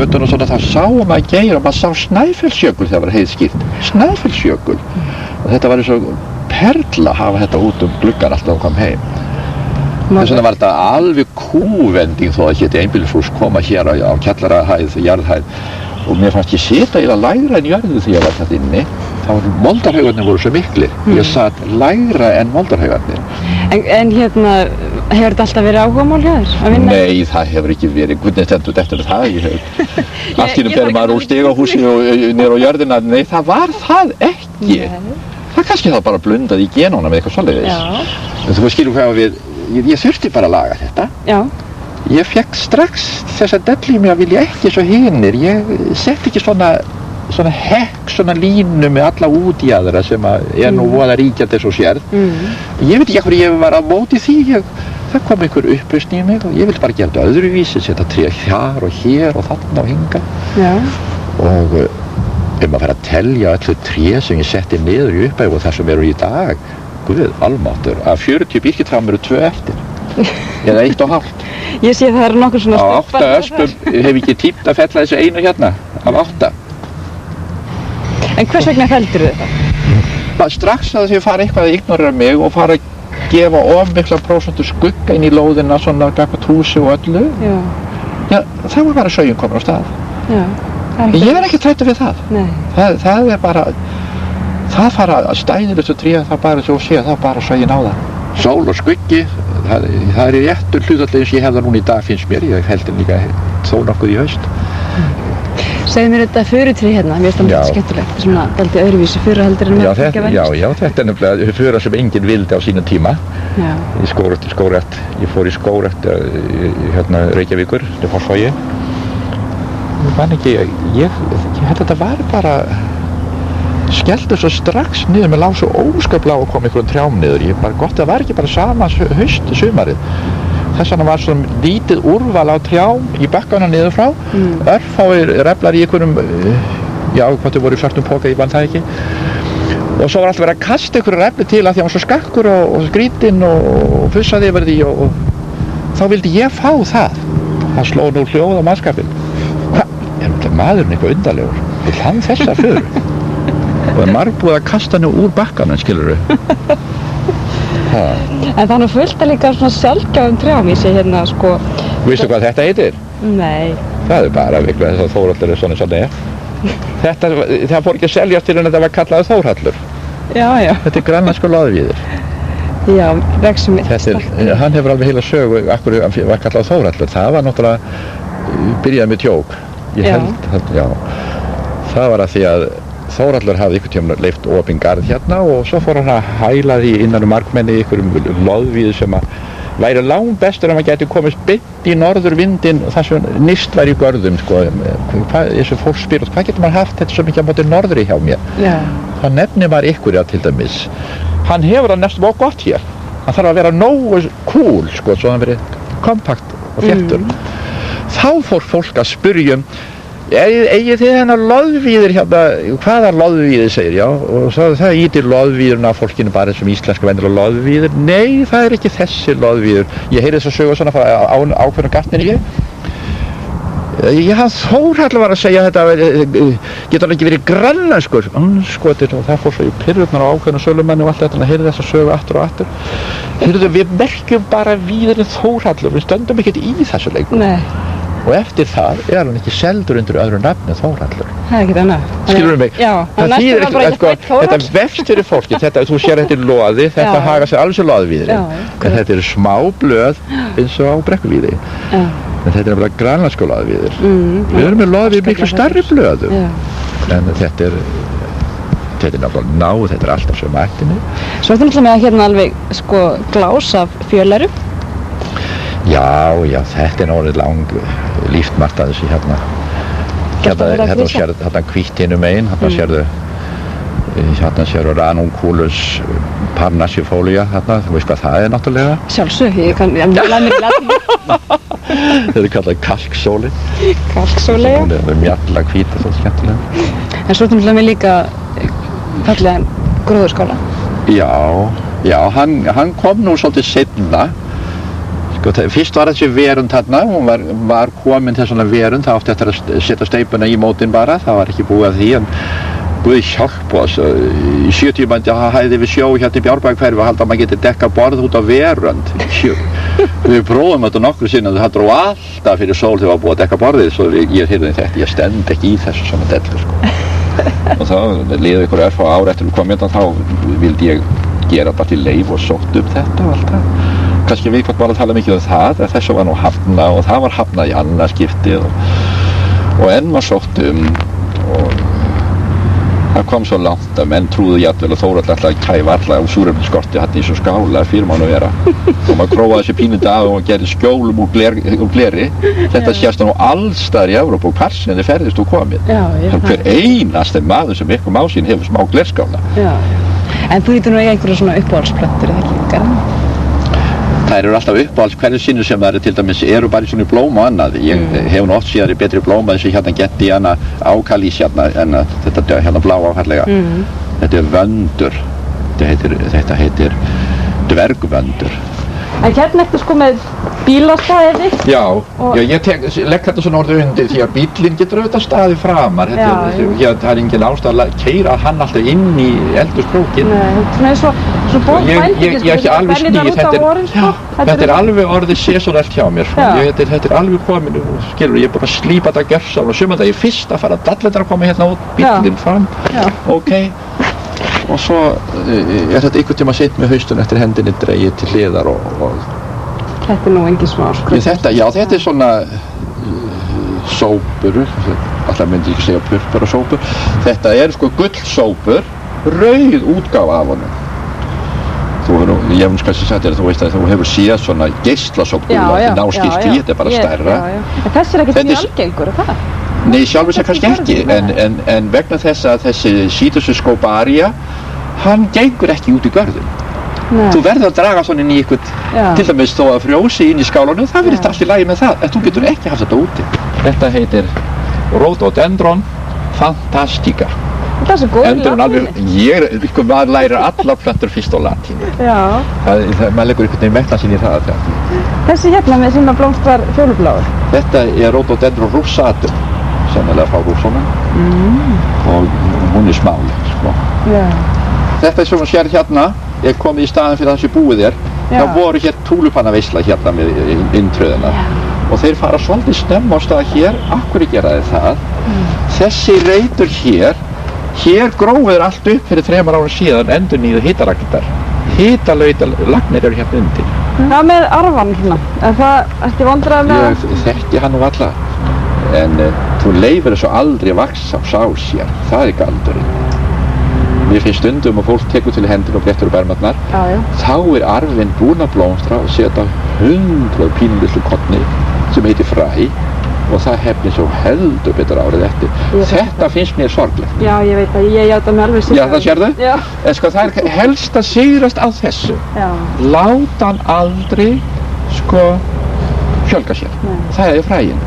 götun og svona, þá sáum maður Geir og maður sá Snæfellsjökul þegar var heiðskýrt. Snæfellsjökul. Og þetta var eins og perla að hafa þetta út gluggan alltaf og kom heim. Þess vegna var þetta alveg kúvending þó að héti einbýlishús koma hér á kjallarahæð, jarðhæð. Og mér fannst ég sita lægra en jörðu þegar ég var þetta inni. Þá moldarhaugarnir voru svo miklir. Ég satt lægra en moldarhaugarnir. En hérna, hefur þetta alltaf verið áhugamál hjá þér að vinna? Nei, það hefur ekki verið. Hvernig stendur þetta það? Allt í einu fer maður úr stigahúsi og niður á jörðina. Nei, það var það ekki. Það kannski það bara blundaði í genóna með eitthvað svoleiðis. Þú skilur hvað við, ég þurfti bara að laga þetta. Já. Ég fekk strax þessa dellu í mig að vilja ekki svo hinir. Ég setti ekki svona hekk, svona línu með alla út í aðra sem nú voða ríkjandi eins og sérð. Ég veit ekki hverju ég var á móti því. Það kom einhver upplausn í mig og ég vildi bara gera þetta öðruvísi, setja tré þar og hér og þarna og hinga. Já. Og maður fær að telja öllu tré sem ég setti niður í upphæð og það sem eru í dag, guð, almáttur, af 40 birkitrám eru 2 eftir. Eða 1,5. Ég sé það eru nokkur svona stubbar. Á 8 öspum hef ekki tímt að fella þessu einu hérna, af 8. En hvers vegna felldur þetta? Strax að þau fara eitthvað að ignorera mig og fara að gefa of mikla prósentu skugga inn í lóðina svona gagnvart húsi og öllu. Já, þá var bara saugin komin á stað. Já. Ég er ekki hræddur við það. Nei. Það er bara, það fara að stæðilustu tré, það bara svo sé, það bara saugin á það. Sól og skuggi, það er í réttur hlutallegin sem ég hef það núna í dag finnst mér. Ég held líka þó nokkuð í haust. Segðu mér þetta furutré hérna, mér finnst það mjög skemmtilegt, svona dálítið öðruvísi furu heldur en maður ekki að venjast. Já, þetta er nefnilega fura sem enginn vildi á sínum tíma. Já. Í skógrækt, ég fór í skógrækt hérna Reykjavíkur, til Fossvogi. Ég man ekki, ég held að þetta var bara, skellti svo strax niður, mér lá svo óskaplega að koma einhverjum trjám niður. Ég bara gott, það var ekki bara sama sumarið. Þess vegna var svona lítið úrval á trjám í bakkana niður frá, örfáir reflar í einhverjum, já, hvað þau voru í svartum poka, ég man það ekki. Og svo var alltaf verið að kasta einhverju refli til að því hann var svo skakkur og skrítinn og fussaði yfir því og þá vildi ég fá það. Það sló nú hljóð á mannskapinn. Hvað, er maðurinn eitthvað undarlegur? Vill hann þessa furu? Og margbúið að kasta henni úr bakkanum, skilurðu. En það er nú fullt að líka svona sjálfgjáðum trjám, ég sé hérna sko... Vistu hvað þetta heitir? Nei. Það er bara viklega þess að Þórhallur er svona það fór ekki að seljast til en þetta var kallað Þórhallur. Já. Þetta er grænlenskur loðvíður. Já, vexum mitt. Hann hefur alveg heila sögu, akkur var kallað Þórhallur. Það var náttúrulega, byrjaði með tjók. Ég held, já. Það var að því að Þórhallur hafði einhvern tíma leyft opinn garð hérna og svo fór hann að hæla því innan markmenni einhverjum loðvíðu sem að væri langbestur ef maður gæti komist beint í norðurvindinn og það sem nyrst væri í görðum sko. Þessu fólk spyr, hvað getur maður haft þetta svo mikið á móti norðri hjá mér? Já. Það nefnir maður ykkur til dæmis. Hann hefur það næstum gott hér. Hann þarf að vera nógu cool sko, svo hann verið kompakt og þéttur. Þá fór fólk að spyrja eigið þið hennar loðvíðir hérna, hvaða loðvíðir segir, já, og það ítir loðvíðurinn af fólkinu bara sem íslenska venjulega loðvíðir. Nei, það er ekki þessi loðvíður. Ég heyri þess að sögu svona frá ákveðnum gatninni. Já, Þórhallur var að segja þetta, getur hann ekki verið grænlenskur? Skotir, og það fór svo í pirrurnar á ákveðnum sölumanni og allt þetta, hann heyrði þess að sögu aftur og aftur. Heyrðu, við merkjum bara víðurinn Þórhallur, við stöndum ekkert í þessu leikur. Nei. Og eftir það er hann ekki seldur undir öðru nafni Þórhallur. Það er ekkert annað. Skilurðu mig? Já. Það þýðir ekki, þetta vefst fyrir fólki, þú sér þetta er loði, þetta hagar sig alveg sem loðvíðurinn. En þetta eru smá blöð eins og á brekkuvíði. En þetta er nefnilega grænlensku loðvíður. Við erum með loðvíð miklu stærri blöðum. En þetta er náttúrulega náð, þetta er alltaf sömu ættinni. Svo ertu náttúrulega með hérna alveg sko glás af fjölæru. Já, þetta er náttúrulega lang líftmargt að þessu hérna. Hérna hvítt hinum megin, hérna sérðu ranunculus parnasifólia, hérna, þú veist hvað það er náttúrulega? Sjálfsög, ég læði mér í latínu. Þetta er kallað kalksóli. Kalksóli, já. Það er mjalla hvít og svo skemmtilega. En svo ertu með líka fallegan gróðurskála. Já, hann kom nú svolítið seinna. Sko, fyrst var þessi verund þarna, hún var komin til svona verund, það átti eftir að setja steipuna í mótin bara, það var ekki búið að því, en Guð hjálpa oss, í 70 bændi hæði við sjó hérna í Bjárbæjarhverfi og halda að maður geti dekkað borð út á verund. Við prófum þetta nokkru sinni, það dró alltaf fyrir sól þegar það var búið að dekka borðið, svo ég heyrði þetta, ég stend ekki í þessu svona dellu, sko. Og þá liði ykkur örfá ár eftir við komum hérna, þá vildi ég gera bara til leif og sótt upp þetta og allt það. Kannski við hvað bara að tala mikið um það, að þessu var nú hafnað og það var hafnað í annað skiptið og enn var sótt og það kom svo langt að menn trúðu jafnvel að Þórhall ætlaði að kæfa alla á súrefnisskorti hann í svo skála fyrir mánu vera og maður króaði þessi pínu dag og gerði skjólum úr gleri þetta sést nú allstaðar í Evrópu og hvar sem þið ferðist og komið hver einasti maður sem ykkur másinn hefur smá glerskála. En þú lítur nú eiga einhverja svona uppáhaldsplöntur eða ekki, Garðar? Það eru alltaf uppáhalds hverju sinni sem það til dæmis eru bara í svona blóm og annað. Ég hef nú oft síðan í betri blóma þessi hérna gett í hana ákalís hérna en þetta hérna blá áhallega. Þetta vöndur. Þetta heitir dvergvöndur. En hérna ertu sko með bílastæði? Já, ég legg þetta svona orðið undir því að bíllinn getur auðvitað staðið framar. Það er engin ástæða að keyra hann alltaf inn í eldhúskrókinn. Nei, svona eins og Ég er ekki alveg snýð, þetta er alveg orðið sesonært hjá mér, þetta er alveg komin, skilur, ég er búin að slípa þetta gjörsamlega og sumar það ég fyrst að fara að dalletar að koma hérna út, bíllinn fram, ok, og svo er þetta einhvern tíma sett með haustun eftir hendinni dregið til hliðar og Þetta er nú engin smá þetta er svona sópur, alltaf myndi ég ekki segja purpur og sópur, þetta er sko gullsópur, rauð útgáfa af honum. Ég hef kannski sagt þér að þú veist að þú hefur séð svona geislasópur og náskýrt í, þetta er bara stærra. En þessi er ekkert mjög algengur, er það? Nei, sjálfur sér kannski ekki, en vegna þess að þessi Citrus scoparia, hann gengur ekki út í görðum. Þú verður að draga svona inn í ykkur, til dæmis þó að frjósi inn í skálunum, það verður allt í lagi með það, en þú getur ekki haft þetta úti. Þetta heitir Rhododendron fantastica. Það er svo góð latínu. Maður lærir allar plöntur fyrst á latínu. Maður leggur einhvern veginn metna sín í það. Þessi hérna með sem að blómstrar fjólubláur? Þetta er Rhododendron russatum, sennilega frá Rússunum. Og hún er smáleg, sko. Þetta sem hún sér hérna, er komið í staðinn fyrir það sem búið er. Það voru hér túlupannaveisla hérna með inntröðina. Og þeir fara svolítið snemma á stað hér, akkur gera þeir það. Þessi reitur hér grófur allt upp fyrir 3 árum síðan endurnýjuðu hitaragnir. Hitalagnir eru hérna undir. Hvað með arfan hérna? Er það eftir vandræði með? Ég þekki hann alla. En þú leifir þessu aldrei vaxa á sál sér. Það er galdurinn. Mér finnst stundum að fólk tekur til hendin og brettur upp ermarnar. Þá er arfinn búinn að blómstra og setja 100 pínulitlu korni sem heitir fræ. Og það hefnir svo heldur betur árið eftir. Þetta finnst mér sorglegt. Já, ég veit að ég játa mig alveg sigur. Já, það sérðu? Já. En sko það er helst að sigrast á þessu. Láta hann aldrei, fjölga sér. Það er fræin.